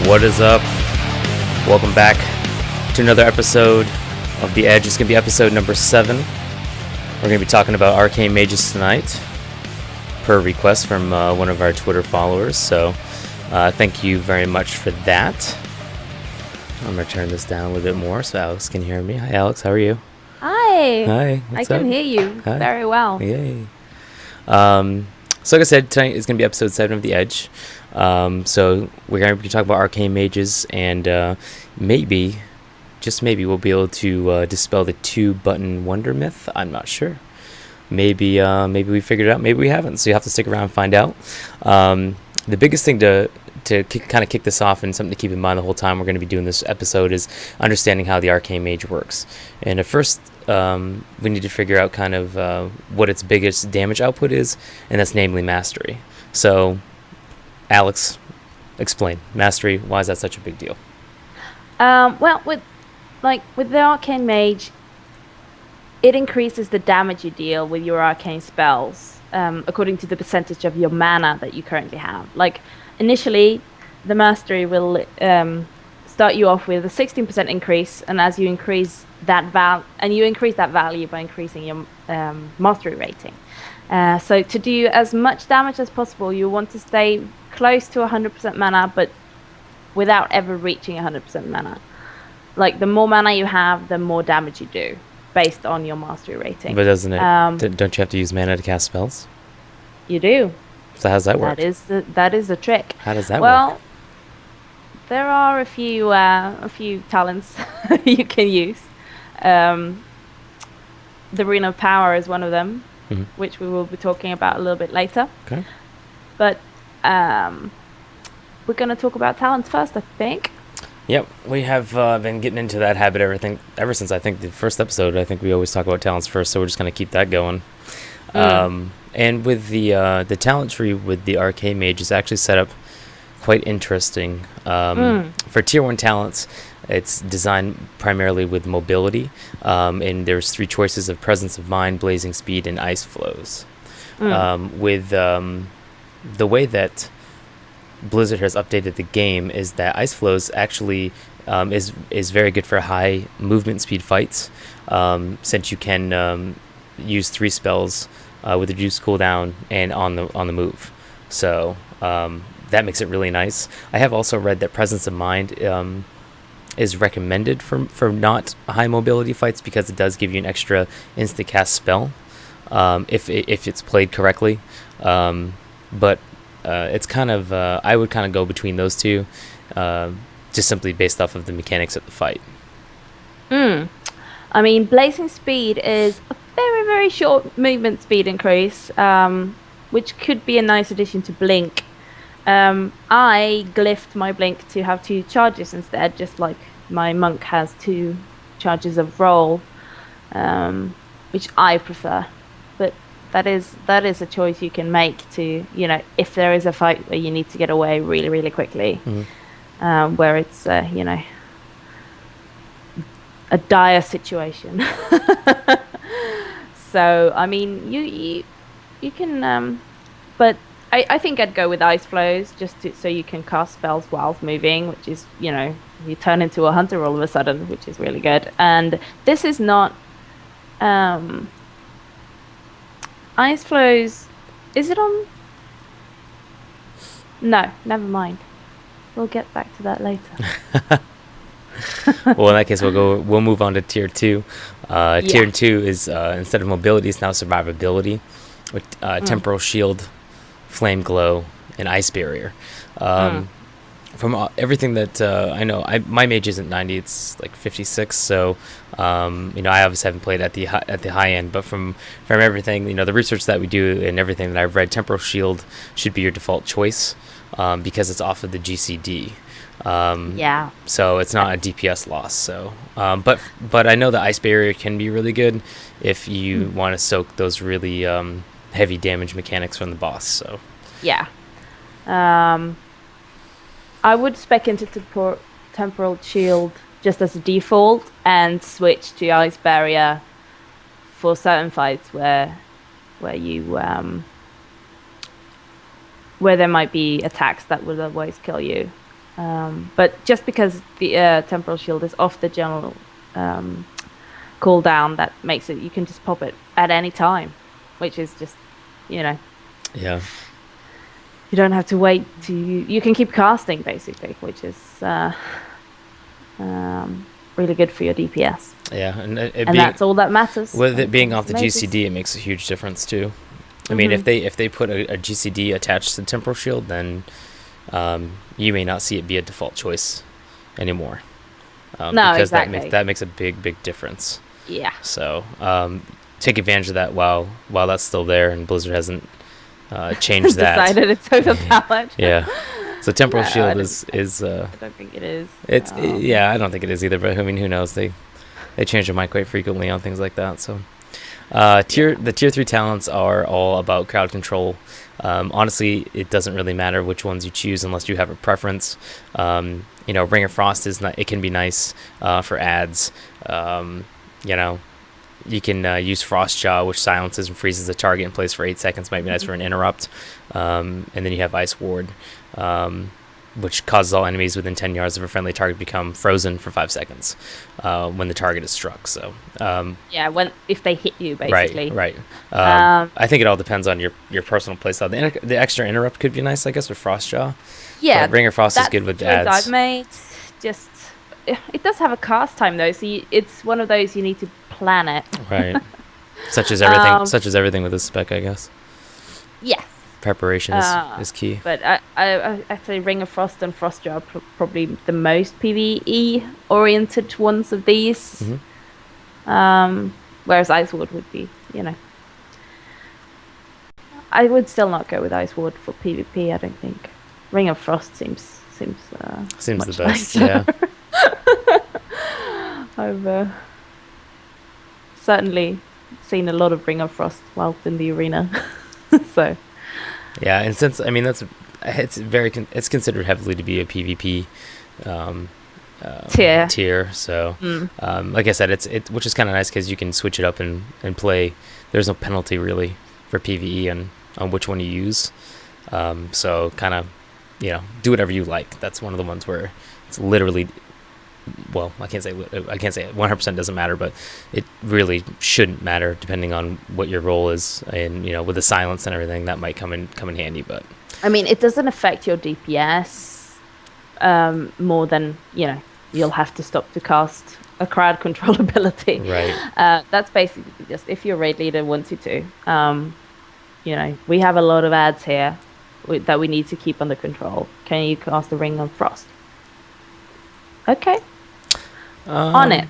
What is up? Welcome back to another episode of The Edge. It's going to be episode number 7. We're going to be talking about Arcane Mages tonight, per request from one of our Twitter followers. So thank you very much for that. I'm going to turn this down a little bit more so Alex can hear me. Hi, Alex. How are you? Hi. Hi. I can hear you very well. Yay. So like I said, tonight is going to be episode 7 of The Edge. So we're going to be talking about Arcane Mages, and maybe, just maybe, we'll be able to dispel the 2-button wonder myth. I'm not sure. Maybe we figured it out. Maybe we haven't. So you have to stick around and find out. The biggest thing to kind of kick this off, and something to keep in mind the whole time we're going to be doing this episode, is understanding how the Arcane Mage works. And at first, we need to figure out kind of what its biggest damage output is, and that's namely mastery. So, Alex, explain mastery. Why is that such a big deal? Well, with the Arcane Mage, it increases the damage you deal with your arcane spells according to the percentage of your mana that you currently have. Like, initially, the mastery will start you off with a 16% increase, and as you increase that value by increasing your mastery rating. So to do as much damage as possible, you want to stay close to 100% mana, but without ever reaching 100% mana. Like, the more mana you have, the more damage you do, based on your mastery rating. But doesn't it? Don't you have to use mana to cast spells? You do. So how does that work? That is the trick. How does that work? Well, there are a few talents you can use. The Rune of Power is one of them, which we will be talking about a little bit later. Okay. But we're going to talk about talents first, I think. Yep, we have been getting into that habit ever since, I think, the first episode. I think we always talk about talents first, so we're just going to keep that going. And with the talent tree with the Arcane Mage is actually set up quite interesting. For Tier 1 talents, it's designed primarily with mobility, and there's 3 choices of Presence of Mind, Blazing Speed, and Ice Flows. With the way that Blizzard has updated the game is that Ice Flows actually is very good for high movement speed fights, since you can use 3 spells with reduced cooldown and on the move. So that makes it really nice. I have also read that Presence of Mind is recommended for not high mobility fights, because it does give you an extra instant cast spell if it's played correctly. But it's kind of I would kind of go between those two, just simply based off of the mechanics of the fight. I mean, Blazing Speed is a very, very short movement speed increase, which could be a nice addition to Blink. I glyphed my Blink to have 2 charges instead, just like my monk has 2 charges of roll, which I prefer. But that is a choice you can make to, if there is a fight where you need to get away really, really quickly, where it's, a dire situation. So, I mean, you can, but I think I'd go with Ice Flows, just so you can cast spells whilst moving, which is, you turn into a hunter all of a sudden, which is really good. And this is not, Ice Flows, is it on? No, never mind. We'll get back to that later. Well, in that case, we'll move on to Tier 2. Tier 2 is, instead of mobility, it's now survivability, with Temporal Shield, Flame Glow, and Ice Barrier. From everyththing that I know, my mage isn't 90; it's like 56. So, I obviously haven't played at the high end, but from everything, the research that we do and everything that I've read, Temporal Shield should be your default choice, because it's off of the GCD. So it's not a DPS loss. So, but I know the Ice Barrier can be really good if you want to soak those really heavy damage mechanics from the boss. So yeah. I would spec into Temporal Shield just as a default and switch to Ice Barrier for certain fights where you where there might be attacks that will always kill you. But just because the temporal shield is off the general cooldown, that makes it you can just pop it at any time, which is just, Yeah. you don't have to wait to you can keep casting basically, which is really good for your DPS. Yeah, and that's all that matters. With it being off the GCD, it makes a huge difference too. I mean, if they put a GCD attached to the temporal shield, then you may not see it be a default choice anymore. No, because exactly. that makes a big difference. Yeah. So take advantage of that while that's still there, and Blizzard hasn't changed that. Decided it's overpowered. Yeah. So temporal shield is. I don't think it is. Yeah, I don't think it is either. But I mean, who knows? They change their mind quite frequently on things like that. So the tier 3 talents are all about crowd control. Honestly, it doesn't really matter which ones you choose unless you have a preference. Ring of Frost it can be nice for ads. You can use Frost Jaw, which silences and freezes the target in place for 8 seconds. Might be nice for an interrupt. And then you have Ice Ward, which causes all enemies within 10 yards of a friendly target become frozen for 5 seconds when the target is struck. So if they hit you, basically. Right. I think it all depends on your personal playstyle. The extra interrupt could be nice, I guess, with Frost Jaw. Yeah, Ring of Frost is good with ads. I've made just it does have a cast time though, so it's one of those you need to plan it. Right. Such as everything with this spec, I guess. Yes. Preparation is key. But I say Ring of Frost and Frost Jar are probably the most PvE oriented ones of these. Whereas Ice Ward would be, I would still not go with Ice Ward for PvP. I don't think Ring of Frost seems the best. Nicer. Yeah. I've certainly seen a lot of Ring of Frost whilst in the arena. So. Yeah, and since it's considered heavily to be a PvP tier. So, like I said, which is kind of nice because you can switch it up and play. There's no penalty really for PvE on which one you use. So kind of, do whatever you like. That's one of the ones where it's literally. Well, I can't say it 100% doesn't matter, but it really shouldn't matter depending on what your role is, and with the silence and everything that might come in handy. But I mean, it doesn't affect your DPS more than you'll have to stop to cast a crowd control ability. Right. That's basically just if your raid leader wants you to. We have a lot of ads here that we need to keep under control. Can you cast the Ring of Frost? Okay. On it.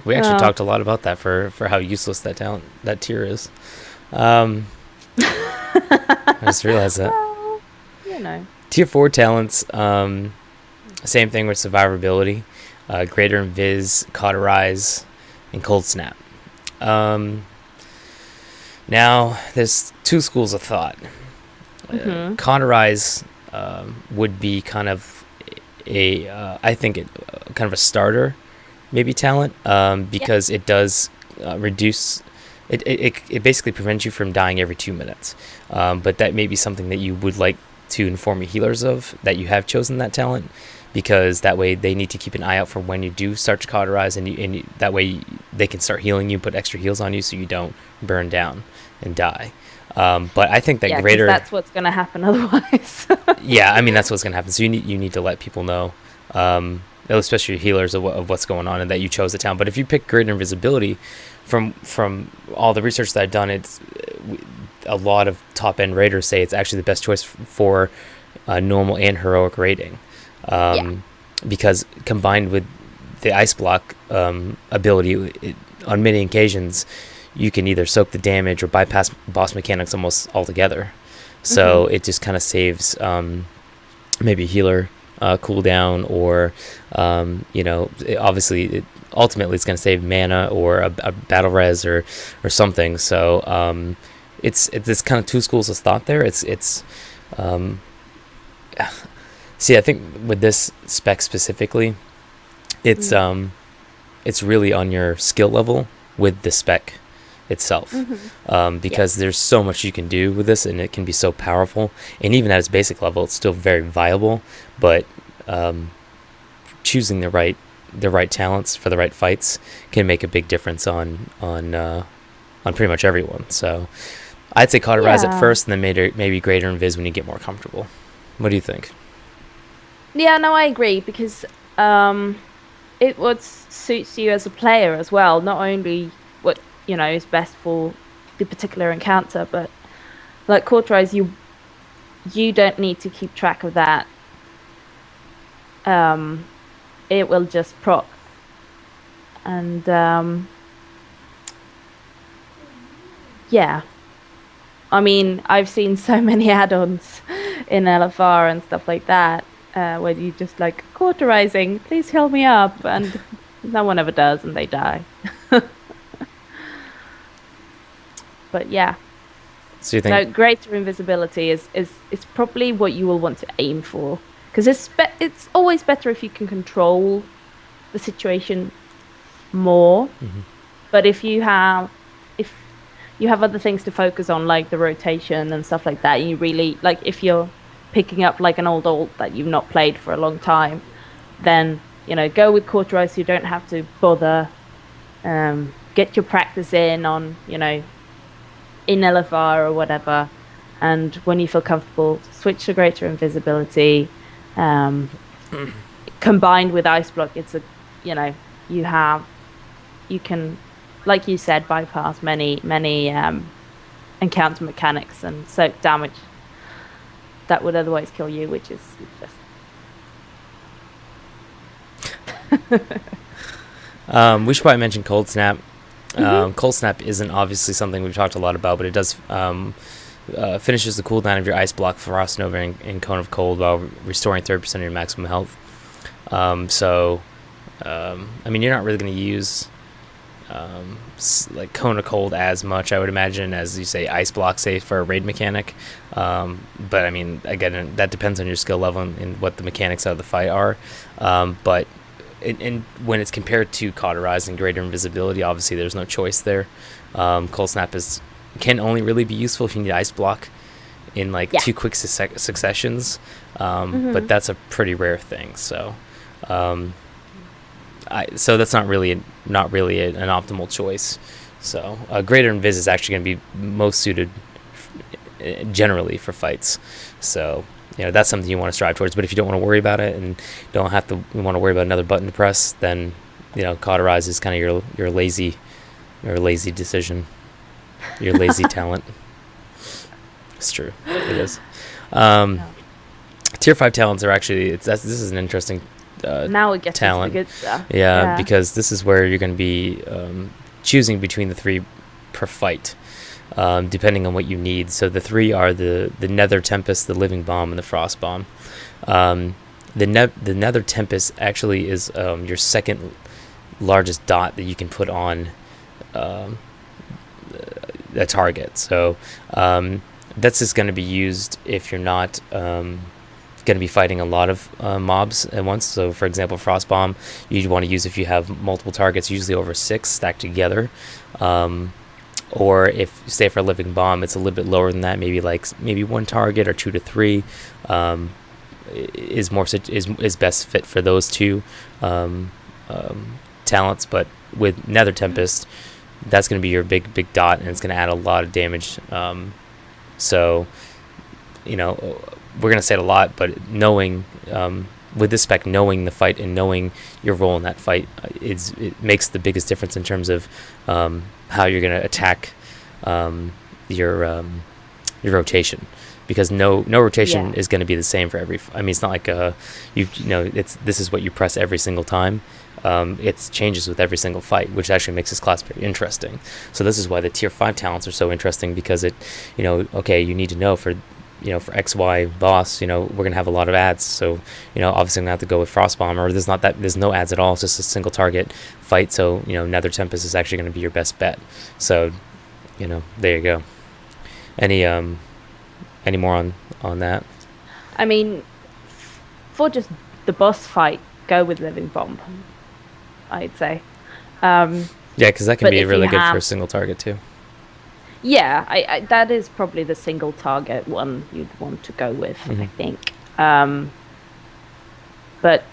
We actually talked a lot about that for how useless that tier is. I just realized that. Well, Tier 4 talents, same thing with survivability, greater invis, cauterize, and cold snap. Now there's two schools of thought. Cauterize would be kind of I think kind of a starter maybe talent, because it does reduce it basically prevents you from dying every 2 minutes, but that may be something that you would like to inform your healers of, that you have chosen that talent, because that way they need to keep an eye out for when you do start to cauterize, and that way they can start healing you, put extra heals on you so you don't burn down and die. But I think that greater... that's what's going to happen otherwise. Yeah, I mean, that's what's going to happen. So you need to let people know, especially your healers, of what's going on and that you chose the talent. But if you pick greater invisibility, from all the research that I've done, it's a lot of top-end raiders say it's actually the best choice for normal and heroic raiding. Because combined with the ice block ability, on many occasions, you can either soak the damage or bypass boss mechanics almost altogether. So it just kind of saves maybe healer cooldown, or ultimately it's going to save mana or a battle res or something. So it's kind of two schools of thought there. See, I think with this spec specifically, it's really on your skill level with the spec itself, because there's so much you can do with this, and it can be so powerful. And even at its basic level, it's still very viable. But choosing the right talents for the right fights can make a big difference on pretty much everyone. So I'd say Cauterize at first, and then maybe Greater Invis when you get more comfortable. What do you think? Yeah, no, I agree, because it what suits you as a player as well. Not only what is best for the particular encounter, but like Cauterize, you don't need to keep track of that. It will just proc, and yeah. I mean, I've seen so many add-ons in LFR and stuff like that, where you just like, Cauterizing, please heal me up, and no one ever does, and they die. But yeah. So you think Greater Invisibility is probably what you will want to aim for, because it's always better if you can control the situation more. But if you have other things to focus on, like the rotation and stuff like that, you really, like, if you're picking up like an old ult that you've not played for a long time, then go with Cauterize, so you don't have to bother. Get your practice in on in LFR or whatever, and when you feel comfortable, switch to Greater Invisibility. Combined with Ice Block, it's you can, like you said, bypass many encounter mechanics and soak damage that would otherwise kill you, which is just we should probably mention Cold Snap. Cold Snap isn't obviously something we've talked a lot about, but it does finishes the cooldown of your Ice Block, Frost Nova, and Cone of Cold while restoring 30% of your maximum health. I mean, you're not really going to use like Cone of Cold as much, I would imagine, as you say Ice Block, say, for a raid mechanic. But I mean, again, that depends on your skill level and what the mechanics of the fight are. But and when it's compared to Cauterize and Greater Invisibility, obviously there's no choice there. Cold Snap can only really be useful if you need Ice Block in like 2 quick successions, but that's a pretty rare thing. So so that's not really an optimal choice. So Greater Invis is actually going to be most suited generally for fights. So that's something you want to strive towards. But if you don't want to worry about it and don't want to worry about another button to press, then Cauterize is kind of your lazy decision, your lazy talent. It's true. It is. Tier 5 talents are actually this is an interesting now it gets talent. Into the good stuff. Yeah, because this is where you're going to be choosing between the 3 per fight, depending on what you need. So the 3 are the Nether Tempest, the Living Bomb, and the Frost Bomb. The Nether Tempest actually is your second largest dot that you can put on a target. So that's just going to be used if you're not going to be fighting a lot of mobs at once. So for example, Frost Bomb you'd want to use if you have multiple targets, usually over 6 stacked together. Or if, say, for a Living Bomb, it's a little bit lower than that, maybe 1 target or 2 to 3 is best fit for those 2 talents. But with Nether Tempest, that's going to be your big dot, and it's going to add a lot of damage. So we're going to say it a lot, but knowing with this spec, knowing the fight and knowing your role in that fight it makes the biggest difference in terms of how you're going to attack your rotation, because no rotation is going to be the same for every. I mean, it's not like this is what you press every single time. It changes with every single fight, which actually makes this class very interesting. So this is why the tier 5 talents are so interesting, because it, you need to know for XY boss, we're gonna have a lot of ads. So obviously I'm gonna have to go with Frost Bomb, or there's no ads at all. It's just a single target fight. So Nether Tempest is actually gonna be your best bet. So there you go. Any more on that? I mean, for just the boss fight, go with Living Bomb, I'd say. Yeah, because that can be really good for a single target too. Yeah, that is probably the single target one you'd want to go with, I think. But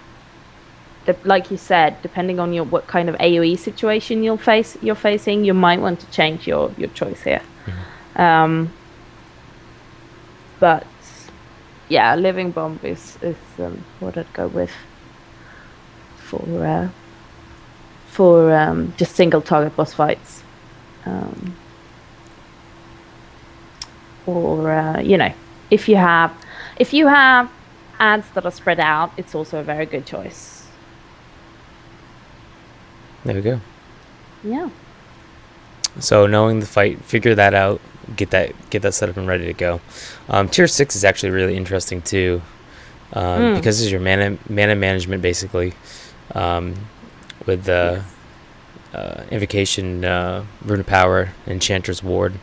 like you said, depending on what kind of AoE situation you're facing, you might want to change your choice here. Um, but yeah, Living Bomb is what I'd go with for just single target boss fights. Or if you have ads that are spread out, it's also a very good choice. There we go. Yeah. So knowing the fight, figure that out, get that set up and ready to go. Tier 6 is actually really interesting too, because this is your mana management basically, with the Invocation, Rune of Power, Enchanter's Ward.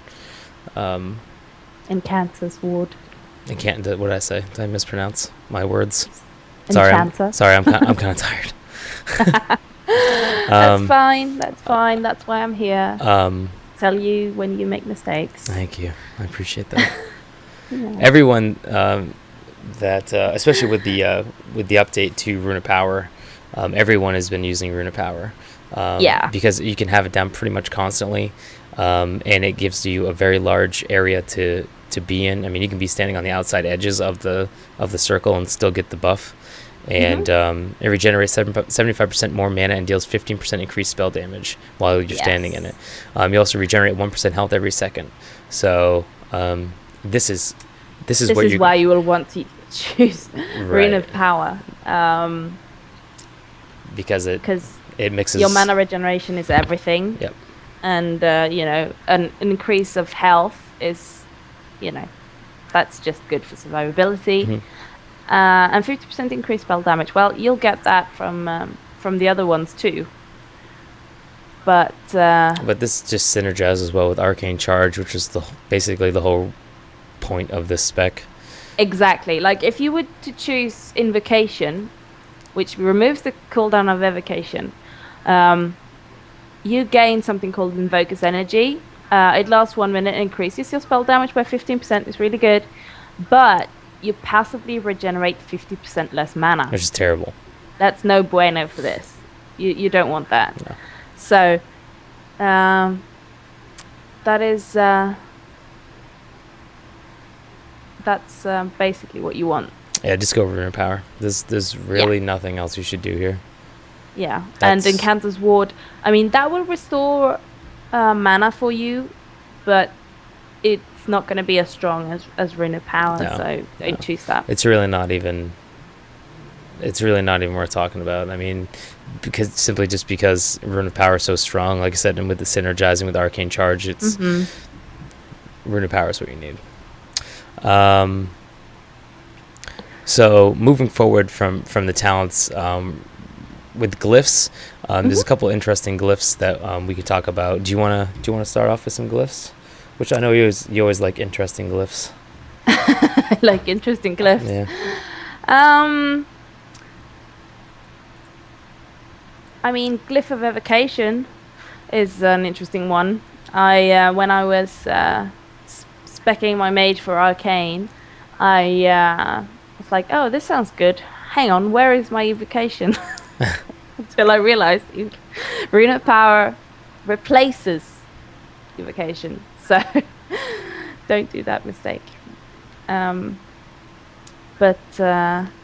Enchanter's Ward. What did I say? Did I mispronounce my words? Enchanter. Sorry, I'm kind of tired. That's fine. That's why I'm here. Tell you when you make mistakes. Thank you. I appreciate that. Yeah. Everyone that, especially with the update to Rune of Power, everyone has been using Rune of Power. Because you can have it down pretty much constantly, and it gives you a very large area to be in. I mean, you can be standing on the outside edges of the circle and still get the buff. And it regenerates 75% more mana and deals 15% increased spell damage while you're standing in it. You also regenerate 1% health every second. So this is why you will want to choose Rune of Power, because it mixes. Your mana regeneration is everything. Yep. And an increase of health is, that's just good for survivability. And 50% increased spell damage. Well, you'll get that from the other ones too. But this just synergizes well with Arcane Charge, which is basically the whole point of this spec. Exactly. Like if you were to choose Invocation, which removes the cooldown of Evocation, you gain something called Invoker's Energy. It lasts 1 minute and increases your spell damage by 15%. It's really good. But you passively regenerate 50% less mana. Which is terrible. That's no bueno for this. You don't want that. No. So, that is... that's basically what you want. Yeah, just go over Rune of Power. There's really nothing else you should do here. Yeah, and Enchanter's Ward, I mean, that will restore mana for you, but it's not going to be as strong as Rune of Power, so don't choose that. It's really not even worth talking about. I mean, because Rune of Power is so strong, like I said, and with the synergizing with Arcane Charge, it's Rune of Power is what you need. So moving forward from the talents, with glyphs, there's a couple interesting glyphs that we could talk about. Do you wanna start off with some glyphs? Which I know you always like interesting glyphs. I like interesting glyphs. Yeah. I mean, Glyph of Evocation is an interesting one. When I was speccing my mage for Arcane, I was like, oh, this sounds good. Hang on, where is my evocation? Until I realized Rune of Power replaces evocation. So don't do that mistake. But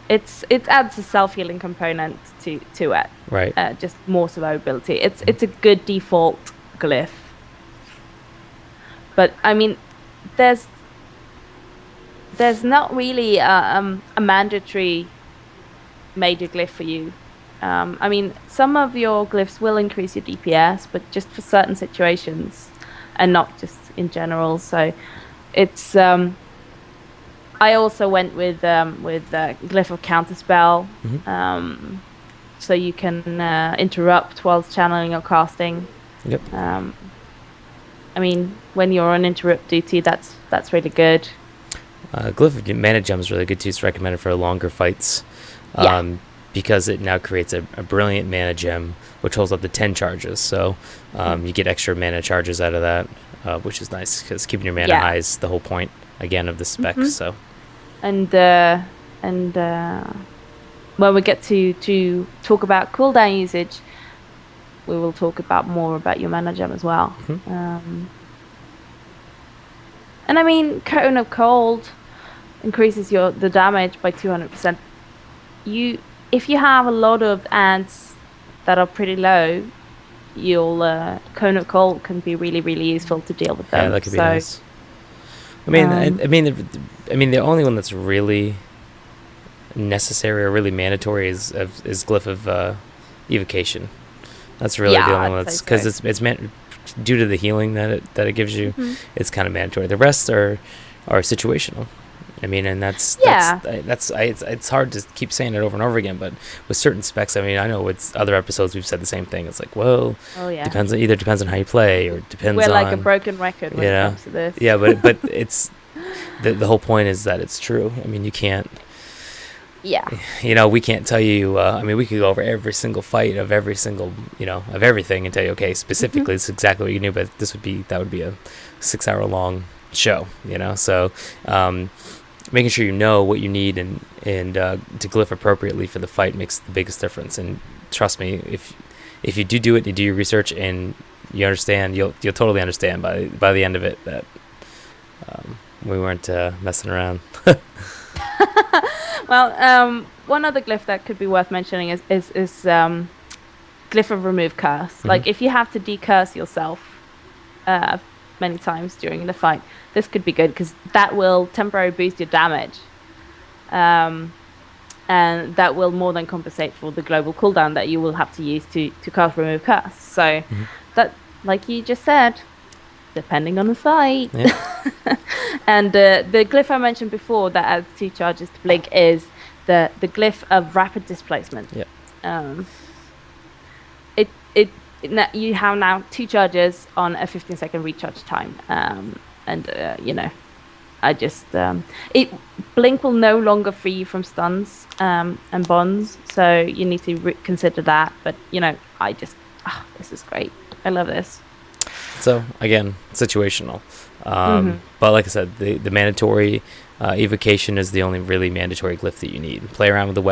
it adds a self-healing component to it. Right. Just more survivability. It's a good default glyph. But I mean, there's not really a mandatory major glyph for you. I mean, some of your glyphs will increase your DPS, but just for certain situations, and not just in general. So it's I also went with Glyph of Counterspell, so you can interrupt whilst channeling or casting. Yep. I mean, when you're on interrupt duty, that's really good. Glyph of Mana Gem is really good too. It's recommended for longer fights. because it now creates a brilliant mana gem, which holds up to 10 charges. So you get extra mana charges out of that, which is nice because keeping your mana high is the whole point again of the spec. So, and when we get to talk about cooldown usage, we will talk about more about your mana gem as well. And I mean, Cone of Cold increases the damage by 200%. If you have a lot of ants that are pretty low, your Cone of Cold can be really, really useful to deal with them. Yeah, that could be nice. I mean, the only one that's really necessary or really mandatory is Glyph of Evocation. That's really the only one that's because it's meant due to the healing that it gives you. It's kind of mandatory. The rest are situational. I mean, and that's it's hard to keep saying it over and over again, but with certain specs, I mean, I know with other episodes we've said the same thing. It's like, well, depends on how you play, or depends on. We're like a broken record when it comes to this. Yeah, but it's the whole point is that it's true. I mean, you can't. Yeah. We can't tell you. I mean, we could go over every single fight of every single, of everything and tell you, okay, specifically, this is exactly what you knew, but that would be a 6-hour-long show, So, making sure you know what you need and to glyph appropriately for the fight makes the biggest difference. And trust me, if you do it, you do your research and you understand, you'll totally understand by the end of it that we weren't messing around. Well, one other glyph that could be worth mentioning is Glyph of Remove Curse. Like, if you have to decurse yourself many times during the fight, this could be good because that will temporarily boost your damage, and that will more than compensate for the global cooldown that you will have to use to cast Remove Curse. So that, like you just said, depending on the fight. And the glyph I mentioned before that adds 2 charges to Blink is the glyph of Rapid Displacement. You have now 2 charges on a 15-second recharge time, I just Blink will no longer free you from stuns and bonds, so you need to consider that. But this is great. I love this. So again, situational. But like I said, the mandatory evocation is the only really mandatory glyph that you need. Play around with the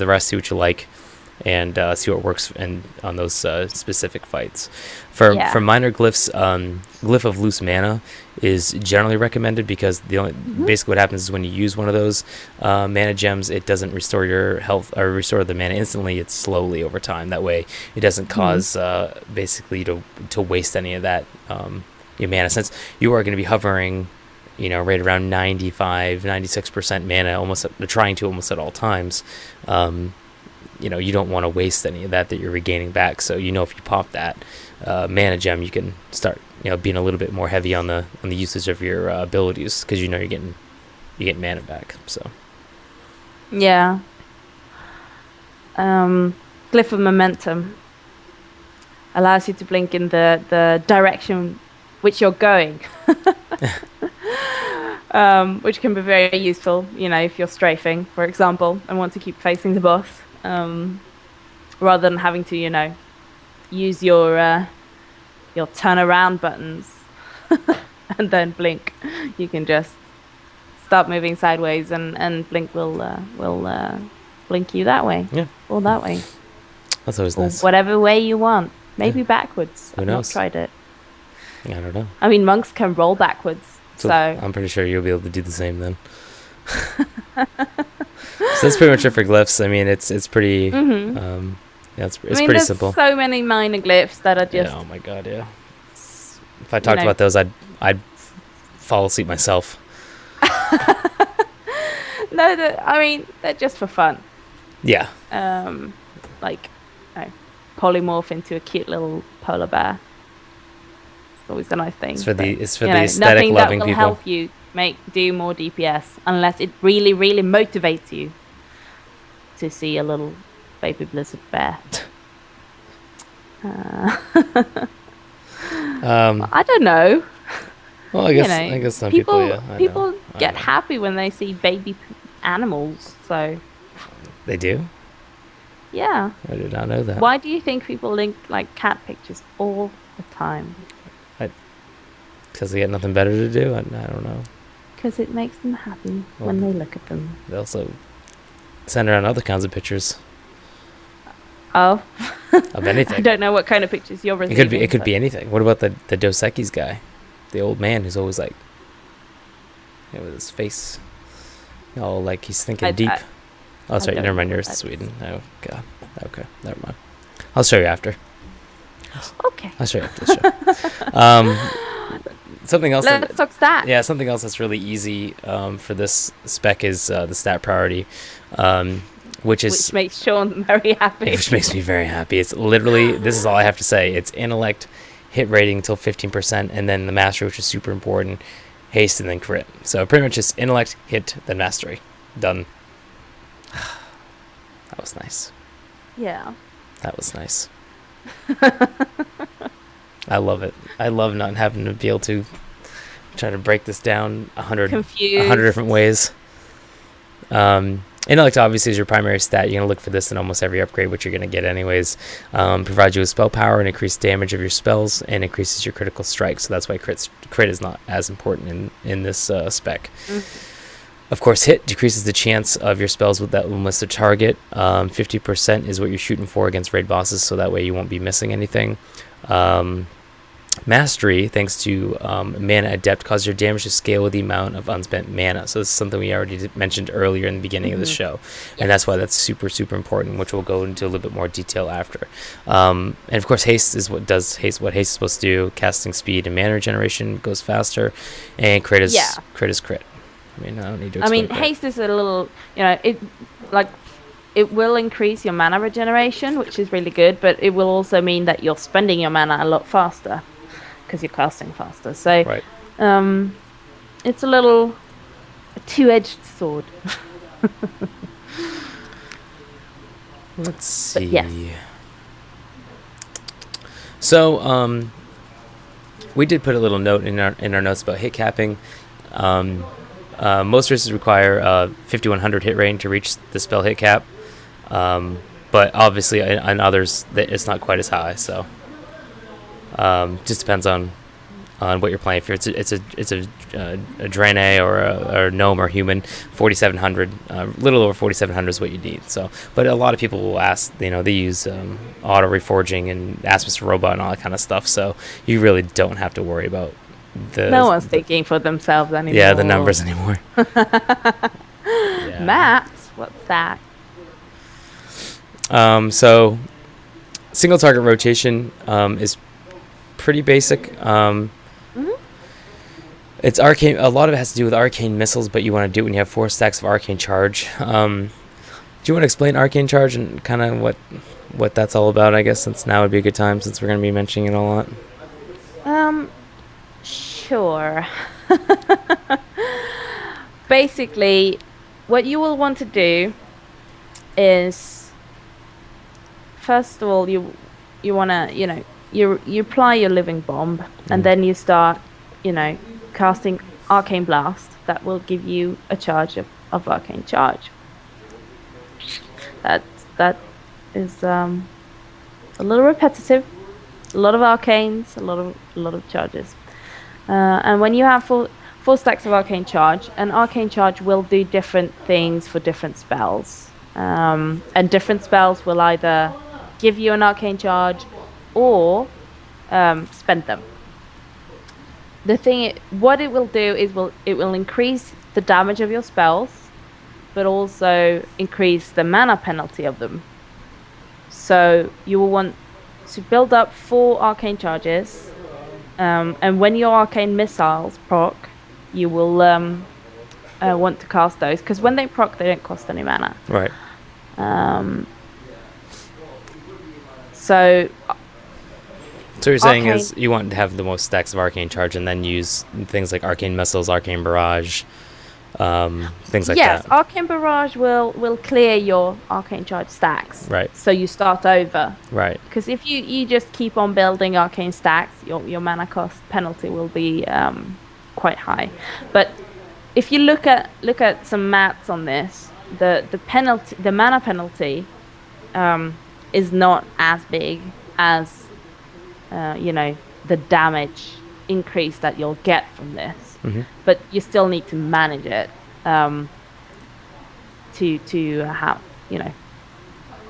rest, see what you like, and see what works on those specific fights. For minor glyphs, Glyph of Loose Mana is generally recommended because basically what happens is when you use one of those mana gems, it doesn't restore your health or restore the mana instantly. It's slowly over time. That way, it doesn't cause basically to waste any of that your mana, since you are going to be hovering, right around 96% mana, almost at all times. You don't want to waste any of that you're regaining back. So if you pop that mana gem, you can start being a little bit more heavy on the usage of your abilities, because you're getting mana back. So Glyph of Momentum allows you to blink in the direction which you're going, which can be very useful if you're strafing, for example, and want to keep facing the boss, rather than having to use your turnaround buttons and then blink. You can just start moving sideways and blink will blink you that way, or that way. That's always or nice. Whatever way you want, maybe backwards. I've not tried it. I don't know. I mean, monks can roll backwards, so I'm pretty sure you'll be able to do the same then. So that's pretty much it for glyphs. I mean, it's pretty. It's pretty simple. There's so many minor glyphs that are just. Yeah, oh my god, yeah. If I talked about those, I'd fall asleep myself. No, they're just for fun. Yeah. Polymorph into a cute little polar bear. It's always a nice thing. It's for the aesthetic loving people. Nothing that will help you do more DPS unless it really, really motivates you to see a little baby blizzard bear. I don't know. Well, I guess some people get happy when they see baby animals. So they do. Yeah. I did not know that. Why do you think people link like cat pictures all the time? Because they got nothing better to do? I don't know. Because it makes them happy when they look at them. They also send around other kinds of pictures. Oh. Of anything. I don't know what kind of pictures you're receiving. It could be anything. What about the Dos Equis guy? The old man who's always like, with his face, all like he's thinking deep. Oh, sorry, never mind. You're in Sweden. Oh, God. Okay, never mind. I'll show you after. Okay. I'll show you after the show. Something else. Let's talk stats. Yeah, something else that's really easy for this spec is the stat priority, which makes Sean very happy. Which makes me very happy. It's literally, this is all I have to say. It's intellect, hit rating until 15%, and then the mastery, which is super important, haste, and then crit. So pretty much just intellect, hit, then mastery. Done. That was nice. Yeah. That was nice. I love it. I love not having to be able to try to break this down 100 different ways. Intellect obviously is your primary stat. You're going to look for this in almost every upgrade, which you're going to get anyways. Provides you with spell power and increased damage of your spells, and increases your critical strike. So that's why crit is not as important in this spec. Mm-hmm. Of course, hit decreases the chance of your spells that will miss a target. 50% is what you're shooting for against raid bosses, so that way you won't be missing anything. Mastery, thanks to Mana Adept, causes your damage to scale with the amount of unspent mana. So this is something we already mentioned earlier in the beginning of the show. And that's why that's super, super important, which we'll go into a little bit more detail after. And of course, haste is what haste is supposed to do. Casting speed and mana regeneration goes faster. And crit is crit. I mean, I don't need to explain haste is a little, it will increase your mana regeneration, which is really good, but it will also mean that you're spending your mana a lot faster because you're casting faster. So it's a two-edged sword. Let's see. Yes. So we did put a little note in our notes about hit capping. Most races require 5100 hit rate to reach the spell hit cap, but obviously on others it's not quite as high. So just depends on what you're playing. If it's a Draenei or a gnome or human, 4700, little over 4700 is what you need. So, but a lot of people will ask, they use auto reforging and ask Mr. Robot and all that kind of stuff. So you really don't have to worry about. No one's thinking for themselves anymore. Yeah, the numbers anymore. Maths, what's that? So single target rotation is pretty basic. It's arcane. A lot of it has to do with arcane missiles, but you want to do it when you have 4 stacks of arcane charge. Do you want to explain arcane charge and kind of what that's all about? I guess since now would be a good time, since we're going to be mentioning it a lot. Sure. Basically, what you will want to do is, first of all, you want to, you apply your living bomb, and then you start, casting Arcane Blast. That will give you a charge of Arcane Charge. That is a little repetitive, a lot of arcanes, a lot of charges. And when you have 4 stacks of Arcane Charge, an Arcane Charge will do different things for different spells. And different spells will either give you an Arcane Charge or spend them. What it will do is it will increase the damage of your spells, but also increase the mana penalty of them. So you will want to build up 4 Arcane Charges. And when your arcane missiles proc, you will want to cast those, because when they proc, they don't cost any mana. Right. So what you're saying is you want to have the most stacks of arcane charge, and then use things like arcane missiles, arcane barrage, things like that. Yes, arcane barrage will clear your arcane charge stacks. Right. So you start over. Right. Because if you just keep on building arcane stacks, your mana cost penalty will be quite high. But if you look at some maths on this, the mana penalty is not as big as the damage increase that you'll get from this. But you still need to manage it to have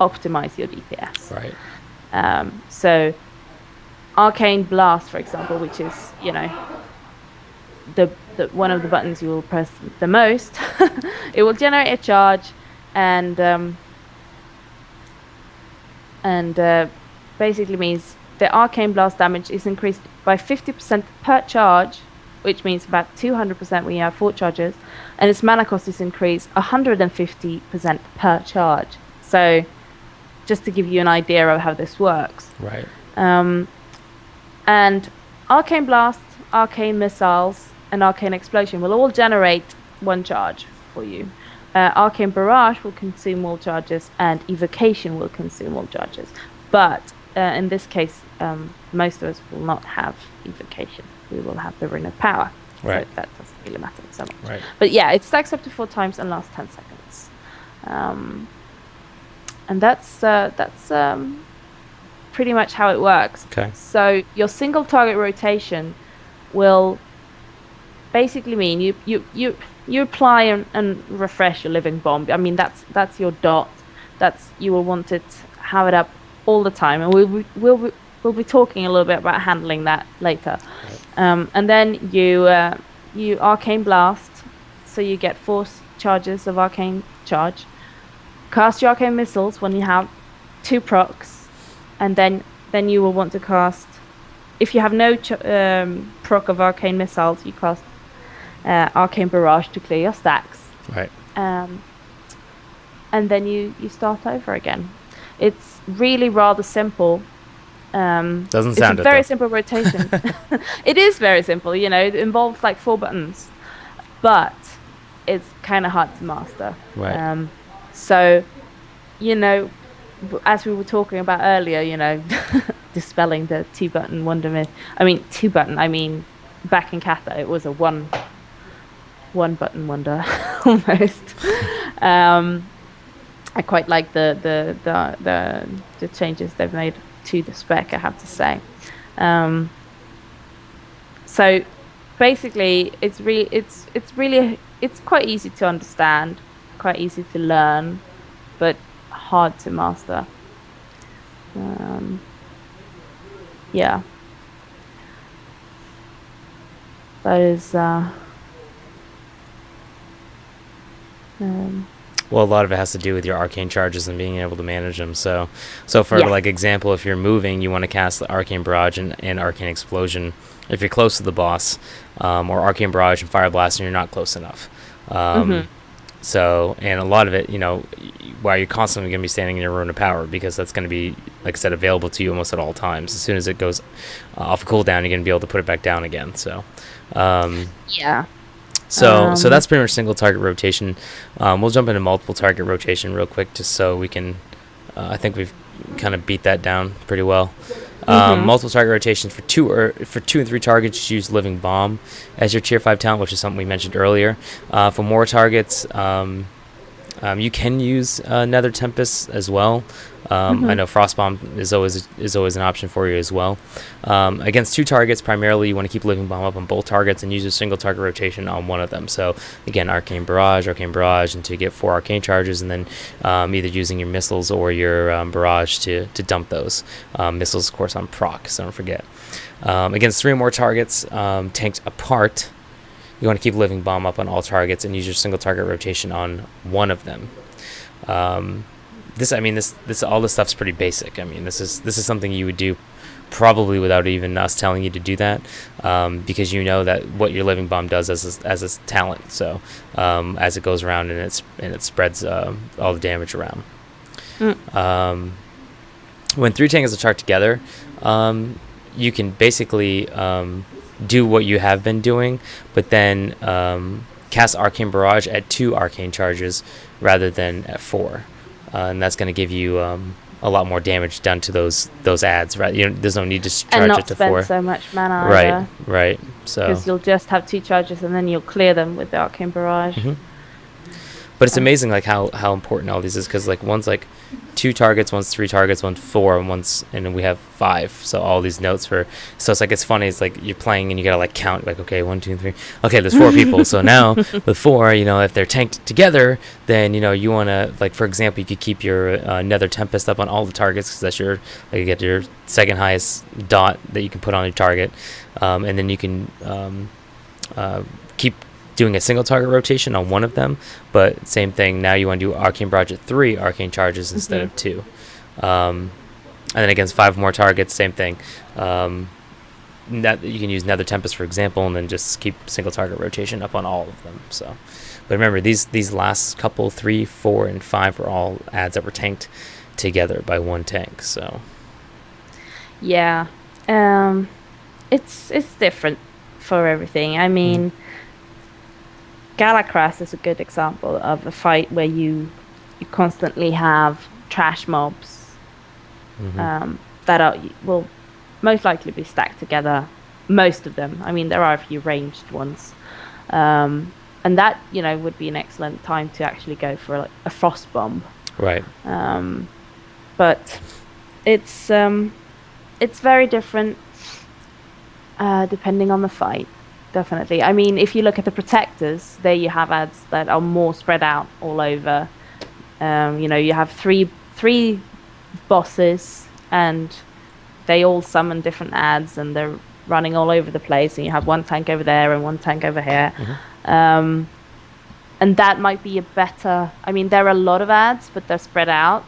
optimize your DPS. Right. So Arcane Blast, for example, which is the one of the buttons you will press the most, it will generate a charge, and basically means the Arcane Blast damage is increased by 50% per charge, which means about 200% when you have 4 charges, and its mana cost is increased 150% per charge. So just to give you an idea of how this works. Right. And Arcane Blast, Arcane Missiles, and Arcane Explosion will all generate 1 charge for you. Arcane Barrage will consume all charges, and Evocation will consume all charges. But in this case, most of us will not have Evocation. We will have the Ring of Power. Right. So that doesn't really matter so much. Right. But yeah, it stacks up to 4 times and lasts 10 seconds. And that's pretty much how it works. Okay. So your single target rotation will basically mean you apply and refresh your living bomb. I mean, that's your dot. You will want it, have it up all the time, and we'll be talking a little bit about handling that later. Right. And then you Arcane Blast, so you get 4 charges of Arcane Charge. Cast your Arcane Missiles when you have 2 procs, and then you will want to cast, if you have no proc of Arcane Missiles, you cast Arcane Barrage to clear your stacks. Right. And then you start over again. It's really rather simple. Doesn't sound it's a very simple rotation. It is very simple, it involves like 4 buttons, but it's kind of hard to master. Right. So, as we were talking about earlier, dispelling the 2-button wonder myth. I mean, back in Kata, it was a one button wonder almost. I quite like the changes they've made to the spec, I have to say. So basically, it's quite easy to understand, quite easy to learn, but hard to master. Yeah. That is well, a lot of it has to do with your arcane charges and being able to manage them. So for like example, if you're moving, you want to cast the Arcane Barrage and Arcane Explosion if you're close to the boss, or Arcane Barrage and Fire Blast and you're not close enough. So, and a lot of it, while you're constantly going to be standing in your Rune of Power, because that's going to be, like I said, available to you almost at all times. As soon as it goes off a cooldown, you're going to be able to put it back down again. So, yeah. So that's pretty much single target rotation. We'll jump into multiple target rotation real quick, just so we can. I think we've kind of beat that down pretty well. Multiple target rotation for 2 and 3 targets. Use Living Bomb as your tier 5 talent, which is something we mentioned earlier. For more targets, you can use Nether Tempest as well. I know Frost Bomb is always an option for you as well. Against 2 targets, primarily you want to keep Living Bomb up on both targets and use a single target rotation on one of them. So again, Arcane Barrage, until you get 4 arcane charges, and then either using your missiles or your barrage to dump those. Missiles, of course, on proc, so don't forget. Against 3 or more targets, tanked apart, you want to keep Living Bomb up on all targets and use your single target rotation on one of them. This all this stuff's pretty basic. I mean, this is something you would do probably without even us telling you to do that, because you know that what your Living Bomb does as a talent. So as it goes around and it spreads all the damage around. When 3 tanks are charged together, you can basically do what you have been doing, but then cast Arcane Barrage at 2 arcane charges rather than at 4. And that's going to give you a lot more damage done to those adds, right? There's no need to charge it to 4. And not spend so much mana. Right. So because you'll just have 2 charges and then you'll clear them with the Arcane Barrage. But it's amazing like how important all these is, because like one's like 2 targets, one's 3 targets, one's 4, and then we have 5. So all these notes so it's like, it's funny. It's like you're playing and you gotta like count like, okay, 1, 2, 3. Okay, there's 4 people. So now with 4, if they're tanked together, then you want to, like, for example, you could keep your Nether Tempest up on all the targets, because that's your, like, you get your second highest dot that you can put on your target, and then you can keep doing a single target rotation on one of them. But same thing, now you want to do Arcane Barrage at 3 arcane charges instead of 2, and then against 5 more targets, same thing. That you can use Nether Tempest, for example, and then just keep single target rotation up on all of them. So, but remember, these last couple, 3, 4, and 5 were all adds that were tanked together by one tank. So yeah, it's different for everything. I mean, Galacras is a good example of a fight where you constantly have trash mobs that will most likely be stacked together. Most of them. I mean, there are a few ranged ones, and that would be an excellent time to actually go for like a frost bomb. Right. But it's very different depending on the fight. Definitely. I mean, if you look at the protectors, there you have ads that are more spread out all over. You have three bosses, and they all summon different ads, and they're running all over the place. And you have one tank over there and one tank over here. And that might be a better. I mean, there are a lot of ads, but they're spread out.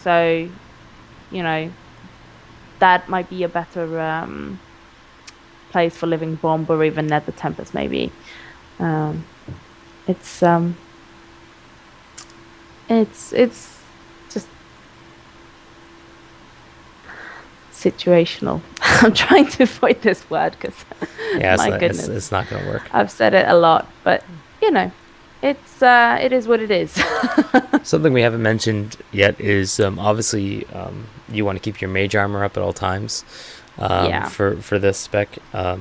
So, that might be a better place for Living Bomb, or even Nether Tempest maybe. It's just situational. I'm trying to avoid this word because my goodness, it's not going to work. I've said it a lot, but it is what it is. Something we haven't mentioned yet is obviously you want to keep your mage armor up at all times. For this spec. I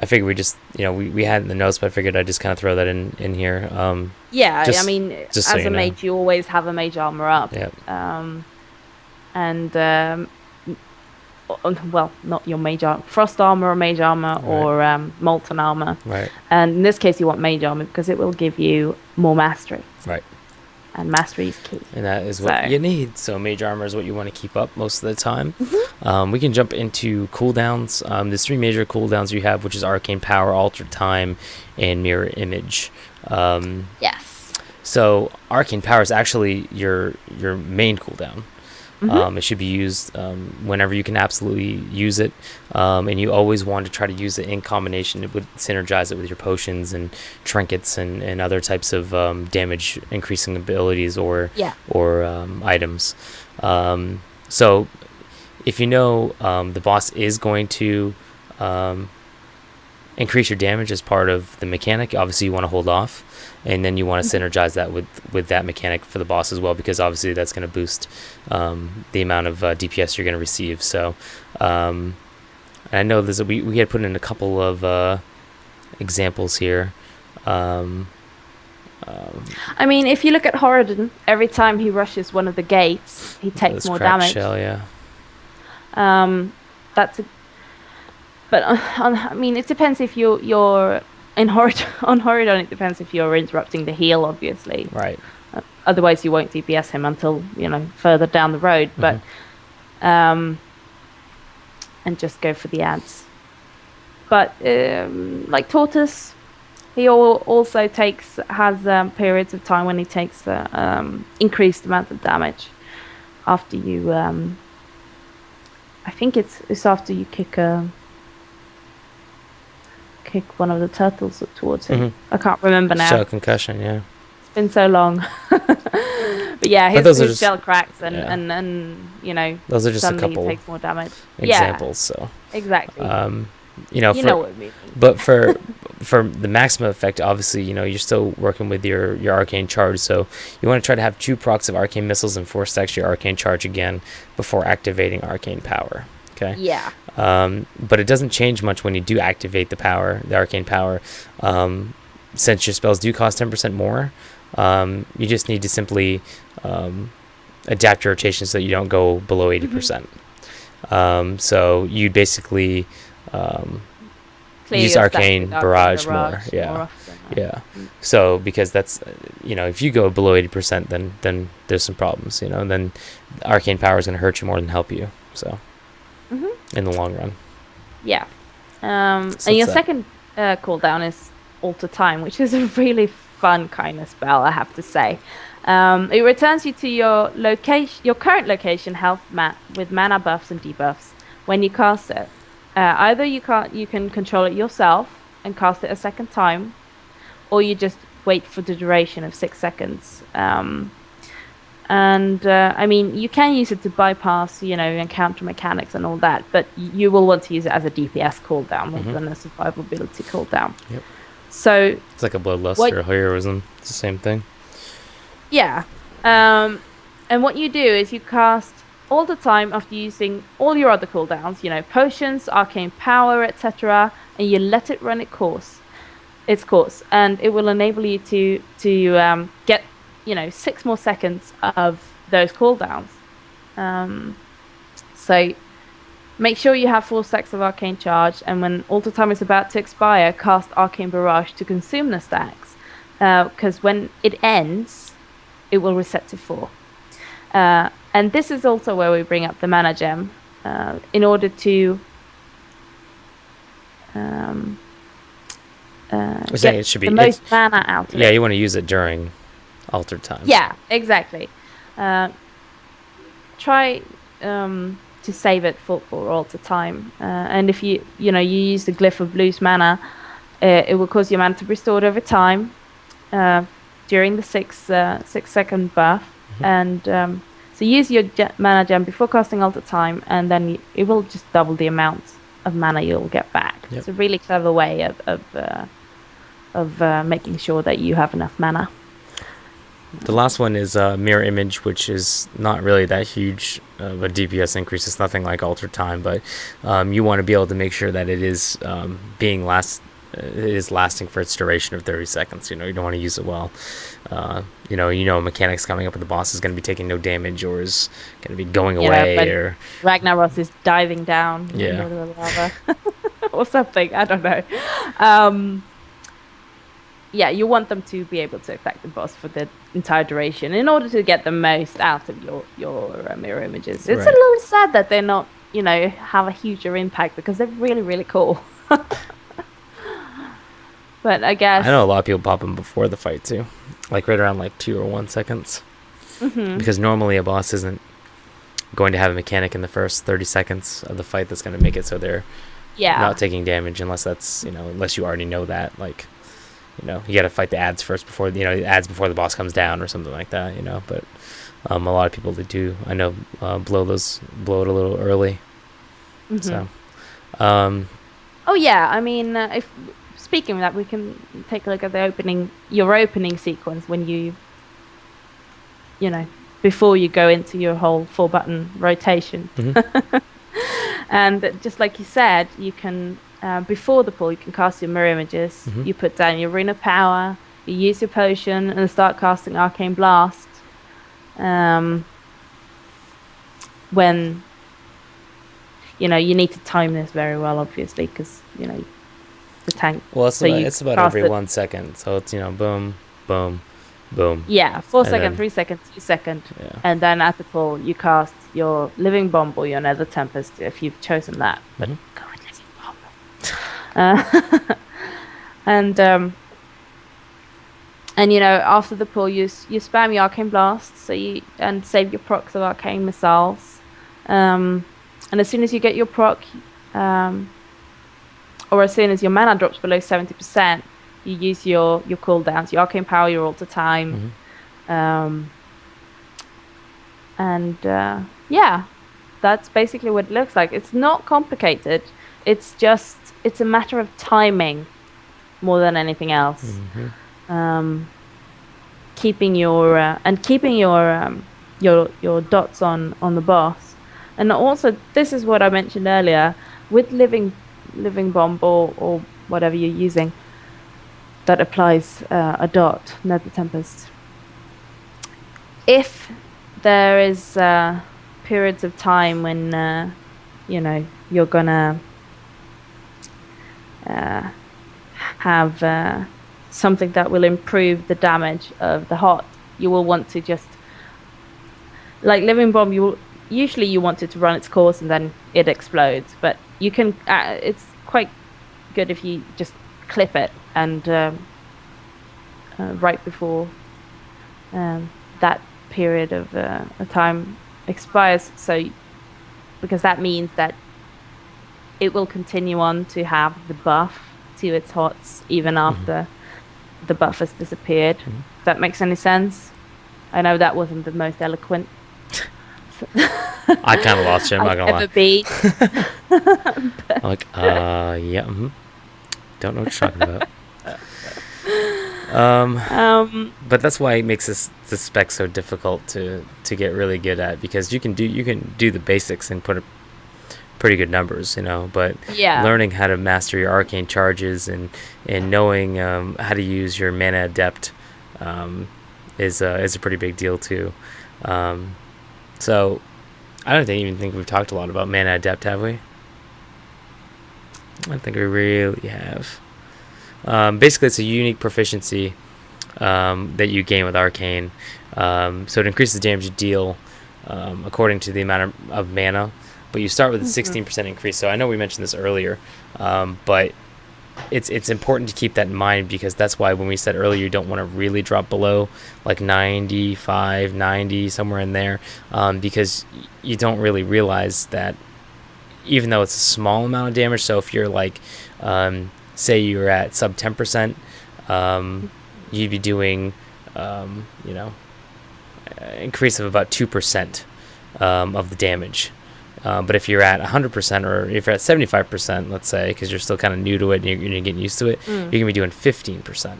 figured we just, we had it in the notes, but I figured I'd just kind of throw that in here. I mean, as a mage, you always have a mage armor up. Yep. Well, not your mage armor, frost armor or mage armor, right, or molten armor. Right. And in this case, you want mage armor because it will give you more mastery. Right. And mastery is key. And that is what you need. So mage armor is what you want to keep up most of the time. We can jump into cooldowns. There's 3 major cooldowns you have, which is Arcane Power, Altered Time, and Mirror Image. Yes. So Arcane Power is actually your main cooldown. It should be used whenever you can absolutely use it, and you always want to try to use it in combination with synergize it with your potions and trinkets and other types of damage increasing abilities or items. So if the boss is going to increase your damage as part of the mechanic, obviously you want to hold off, and then you want to synergize that with that mechanic for the boss as well, because obviously that's going to boost the amount of DPS you're going to receive. So I know we had put in a couple of examples here. I mean, if you look at Horadin, every time he rushes one of the gates, he takes more damage. Shell, yeah. But I mean, it depends if you're on Horadon. It depends if you're interrupting the heal, obviously. Right. Otherwise, you won't DPS him until further down the road. But and just go for the ads. But like Tortoise, he also has periods of time when he takes increased amount of damage after you. I think it's after you kick one of the turtles towards him. I can't remember now. Shell concussion, yeah. It's been so long. But yeah, his shell cracks and those are just a couple he takes more damage. Examples. So exactly. You know what I mean. But for the maximum effect, obviously, you're still working with your arcane charge. So you want to try to have 2 procs of arcane missiles and 4 stacks your arcane charge again before activating arcane power. Okay. Yeah. But it doesn't change much when you do activate the arcane power, since your spells do cost 10% more. You just need to simply adapt your rotation so that you don't go below 80%. So you basically use Arcane Barrage more. Yeah. Yeah. So because that's, if you go below 80%, then there's some problems, and then Arcane Power is going to hurt you more than help you. So in the long run. Yeah. And your second cooldown is Alter Time, which is a really fun kind of spell, I have to say. It returns you to your current location health map with mana buffs and debuffs when you cast it. Either you can control it yourself and cast it a second time, or you just wait for the duration of 6 seconds. I mean, you can use it to bypass, encounter mechanics and all that, but you will want to use it as a DPS cooldown rather than a survivability cooldown. Yep. So it's like a Bloodlust or Heroism. It's the same thing. Yeah. And what you do is you cast all the time after using all your other cooldowns, potions, arcane power, etc., and you let it run its course, and it will enable you to get 6 more seconds of those cooldowns. So make sure you have 4 stacks of arcane charge, and when Alter Time is about to expire, cast Arcane Barrage to consume the stacks, because when it ends, it will reset to 4. And this is also where we bring up the mana gem in order to get it should be the most mana out of it. Yeah, you want to use it during Altered Time. Yeah, exactly. Try to save it for Altered Time. And if you use the Glyph of Loose Mana, it will cause your mana to be restored over time during the 6-second buff. And so use your mana gem before casting Alter Time, and then it will just double the amount of mana you'll get back. Yep. It's a really clever way of making sure that you have enough mana. The last one is Mirror Image, which is not really that huge of a DPS increase. It's nothing like Alter Time, but you want to be able to make sure that it is lasting for its duration of 30 seconds. You don't want to use it well. Mechanics coming up with the boss is going to be taking no damage or is going to be going away. Or Ragnaros is diving down into the lava or something. I don't know. You want them to be able to attack the boss for the entire duration in order to get the most out of your mirror images. It's a little sad that they're not, have a huger impact because they're really, really cool. But I guess I know a lot of people pop them before the fight too, like right around 2 or 1 seconds, because normally a boss isn't going to have a mechanic in the first 30 seconds of the fight that's going to make it so they're not taking damage, unless that's unless you already know that, you got to fight the ads first before ads before the boss comes down or something like that, but a lot of people that do, I know, blow it a little early. So I mean, if speaking of that, we can take a look at your opening sequence when before you go into your whole 4-button rotation. And just like you said, you can before the pull, you can cast your mirror images. You put down your Rune of Power, you use your potion, and start casting Arcane Blast. When you need to time this very well, obviously, because the tank. Well, it's about every 1 second, so it's boom, boom, boom. Yeah, 4 seconds, 3 seconds, 2 seconds, and then at the pull you cast your Living Bomb or your Nether Tempest if you've chosen that. But go with Living Bomb. And after the pull you spam your Arcane Blast, and save your procs of Arcane Missiles. And as soon as you get your proc, or as soon as your mana drops below 70%, you use your cooldowns, your Arcane Power, your Alter Time. That's basically what it looks like. It's not complicated. It's a matter of timing more than anything else. Keeping your dots on the boss. And also, this is what I mentioned earlier, with Living Bomb or whatever you're using that applies a dot, Nether Tempest. if there is periods of time when you're gonna have something that will improve the damage of the hot, you will want to just, like Living Bomb, you want it to run its course and then it explodes, but you can it's quite good if you just clip it and right before that period of time expires, because that means that it will continue on to have the buff to its hots even after the buff has disappeared. If that makes any sense. I know that wasn't the most eloquent. I kind of lost you, I'm not gonna lie. Be. I'm like, yeah, don't know what you're talking about. But that's why it makes this spec so difficult to get really good at, because you can do the basics and put a pretty good numbers, but learning how to master your arcane charges and knowing how to use your mana adept is a pretty big deal too. So I don't even think we've talked a lot about mana adept, have we? I don't think we really have. Basically, it's a unique proficiency that you gain with arcane. So it increases the damage you deal according to the amount of mana, but you start with a 16% increase. So I know we mentioned this earlier, but it's important to keep that in mind, because that's why when we said earlier you don't want to really drop below like 95, 90, somewhere in there, because you don't really realize that even though it's a small amount of damage. So if you're like, say you're at sub 10%, you'd be doing, increase of about 2% of the damage. But if you're at 100%, or if you're at 75%, let's say, because you're still kind of new to it and you're getting used to it, you're going to be doing 15%.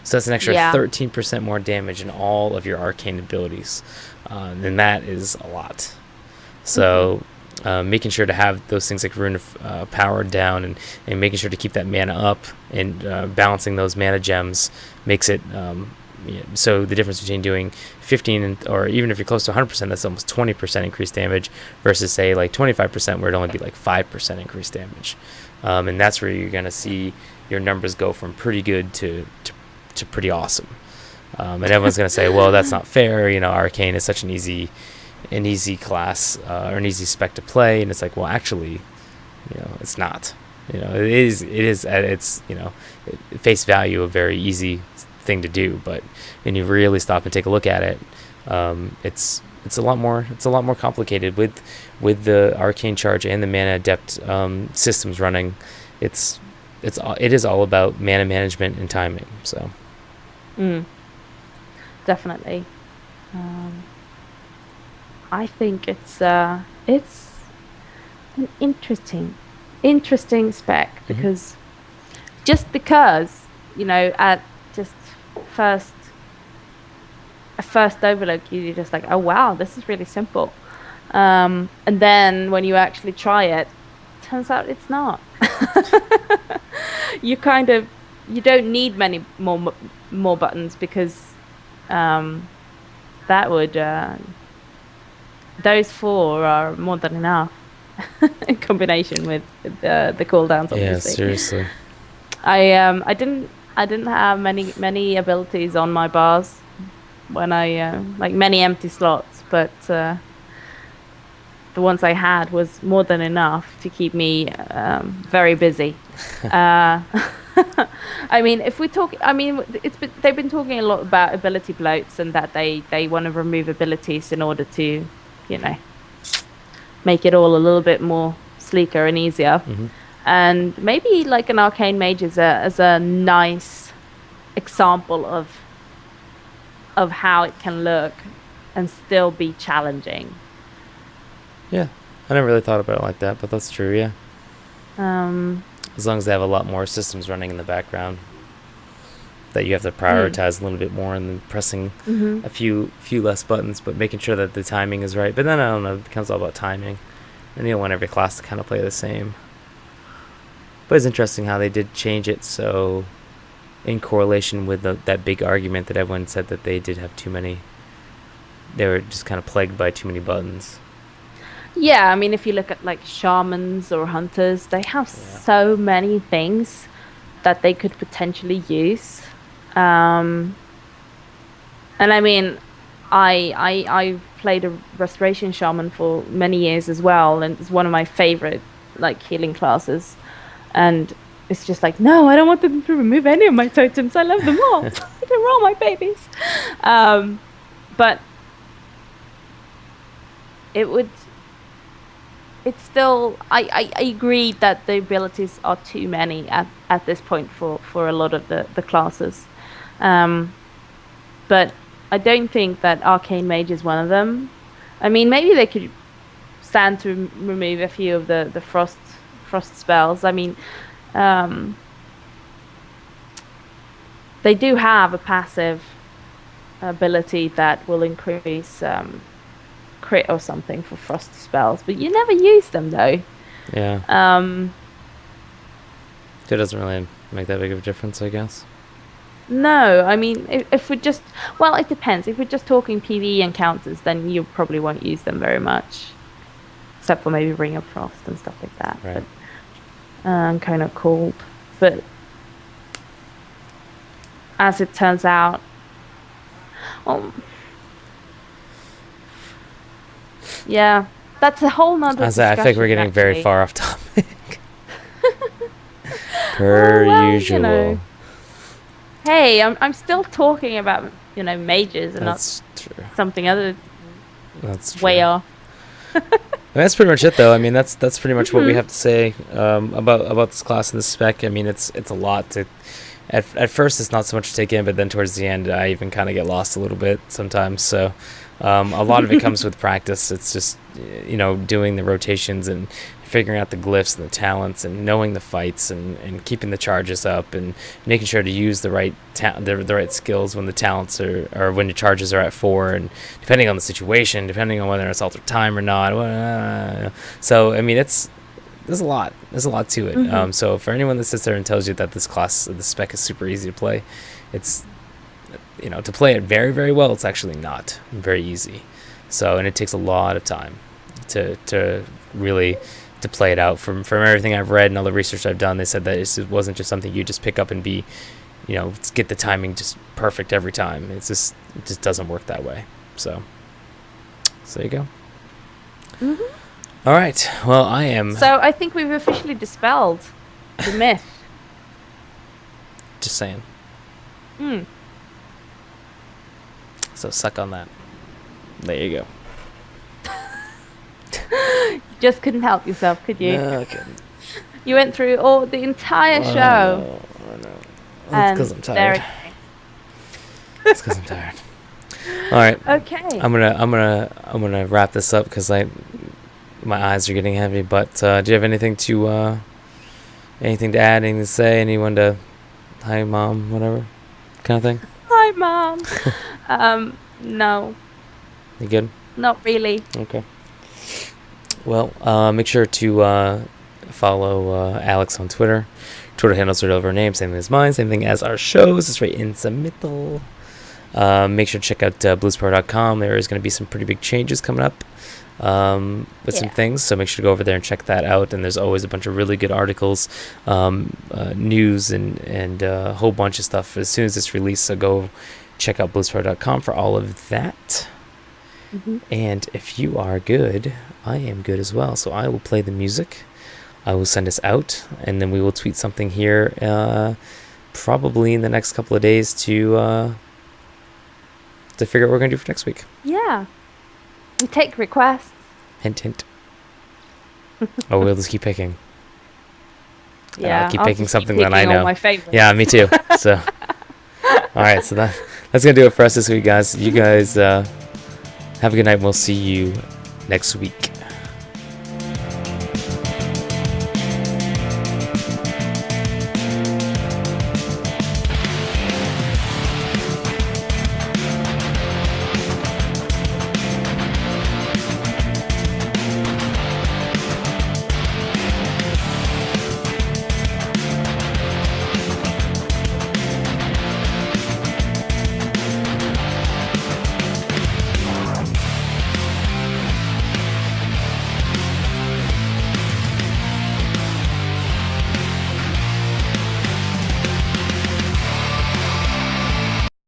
So that's an extra 13% more damage in all of your arcane abilities. And that is a lot. So making sure to have those things like Rune of Power down and making sure to keep that mana up and balancing those mana gems makes it... so the difference between doing 15 or even if you're close to 100%, that's almost 20% increased damage versus say like 25%, where it'd only be like 5% increased damage. And that's where you're going to see your numbers go from pretty good to pretty awesome. And everyone's going to say, well, that's not fair. Arcane is such an easy class or an easy spec to play. And it's like, well, actually, it's not. It is at its, face value a very easy thing to do, but when you really stop and take a look at it, it's a lot more complicated with the arcane charge and the mana adept systems running. It is all about mana management and timing. So definitely, I think it's an interesting spec, because at just first overlook, you're just like, oh wow, this is really simple, and then when you actually try it, turns out it's not. You don't need many more buttons, because that would those 4 are more than enough in combination with the cooldowns, obviously. Yeah, seriously. I didn't have many abilities on my bars when I like many empty slots, but the ones I had was more than enough to keep me very busy. I mean, they've been talking a lot about ability bloats, and that they want to remove abilities in order to, make it all a little bit more sleeker and easier. And maybe like an Arcane Mage is a nice example of how it can look and still be challenging. Yeah, I never really thought about it like that, but that's true. Yeah. As long as they have a lot more systems running in the background that you have to prioritize a little bit more, and then pressing a few less buttons, but making sure that the timing is right. But then I don't know, it becomes all about timing, and you don't want every class to kind of play the same. But it's interesting how they did change it, so in correlation with that big argument that everyone said that they did have too many they were just kind of plagued by too many buttons. Yeah, I mean, if you look at like shamans or hunters, they have so many things that they could potentially use. And I mean, I played a restoration shaman for many years as well, and it's one of my favorite like healing classes. And it's just like, no, I don't want them to remove any of my totems. I love them all. They're all my babies. But it's still, I agree that the abilities are too many at this point for a lot of the classes. But I don't think that Arcane Mage is one of them. I mean, maybe they could stand to remove a few of the frost spells. I mean, they do have a passive ability that will increase crit or something for frost spells, but you never use them though. Yeah. It doesn't really make that big of a difference, I guess. No, I mean, if we're just, well, it depends. If we're just talking PvE encounters, then you probably won't use them very much, except for maybe Ring of Frost and stuff like that. Right. But, kind of cold. But as it turns out, well, yeah, that's a whole nother discussion. I think we're getting very far off topic. Per usual. You know, hey, I'm still talking about, mages and That's not true. something other. That's true. Way off. That's pretty much it, though. I mean, that's pretty much what we have to say about this class and this spec. I mean, it's a lot to. At first, it's not so much to take in, but then towards the end, I even kind of get lost a little bit sometimes. So, a lot of it comes with practice. It's just doing the rotations and figuring out the glyphs and the talents and knowing the fights and keeping the charges up and making sure to use the right the right skills when the talents or when the charges are at 4, and depending on the situation, depending on whether it's altered time or not. So I mean, there's a lot to it. Mm-hmm. So for anyone that sits there and tells you that this class, the spec is super easy to play, it's to play it very, very well, it's actually not very easy. So, and it takes a lot of time to really to play it out. From everything I've read and all the research I've done, they said that it wasn't just something you just pick up and be, get the timing just perfect every time. It just doesn't work that way. So there you go. Mm-hmm. All right. Well, I am. So I think we've officially dispelled the myth. Just saying. Mm. So suck on that. There you go. You just couldn't help yourself, could you? No, I couldn't. You went through the entire show. I know. That's because I'm tired. That's because I'm tired. All right. Okay. I'm gonna wrap this up because my eyes are getting heavy. But do you have anything to add? Anything to say? Anyone to hi, mom, whatever kind of thing? Hi, mom. No. You good? Not really. Okay. Well, make sure to follow Alex on Twitter. Twitter handles are over her name, same thing as mine, same thing as our shows. It's right in the middle. Make sure to check out bluespro.com. There is going to be some pretty big changes coming up with some things, so make sure to go over there and check that out. And there's always a bunch of really good articles, news, and a whole bunch of stuff as soon as it's released. So go check out bluespro.com for all of that. Mm-hmm. And if you are good, I am good as well. So I will play the music. I will send us out, and then we will tweet something here probably in the next couple of days to figure out what we're going to do for next week. Yeah. We take requests. Hint, hint. Oh, we'll just keep picking. Yeah. I'll keep picking something that I all know. My favorites. Yeah, me too. So, all right. So that's going to do it for us this week, guys. You guys have a good night. We'll see you next week.